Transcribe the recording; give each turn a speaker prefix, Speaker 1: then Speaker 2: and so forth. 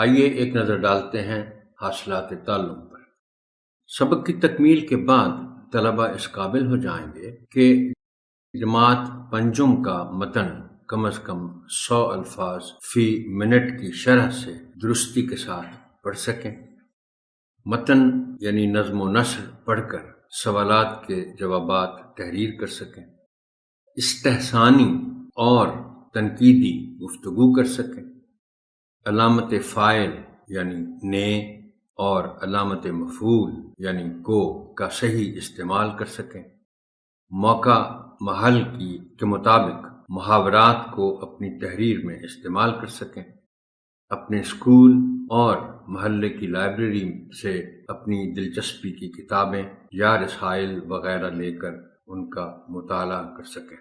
Speaker 1: آئیے ایک نظر ڈالتے ہیں حاصلات تعلم پر۔ سبق کی تکمیل کے بعد طلبہ اس قابل ہو جائیں گے کہ جماعت پنجم کا متن کم از کم 100 الفاظ فی منٹ کی شرح سے درستی کے ساتھ پڑھ سکیں۔ متن یعنی نظم و نثر پڑھ کر سوالات کے جوابات تحریر کر سکیں، استحسانی اور تنقیدی گفتگو کر سکیں، علامت فاعل یعنی نے اور علامت مفعول یعنی کو کا صحیح استعمال کر سکیں، موقع محل کے مطابق محاورات کو اپنی تحریر میں استعمال کر سکیں، اپنے اسکول اور محلے کی لائبریری سے اپنی دلچسپی کی کتابیں یا رسائل وغیرہ لے کر ان کا مطالعہ کر سکیں۔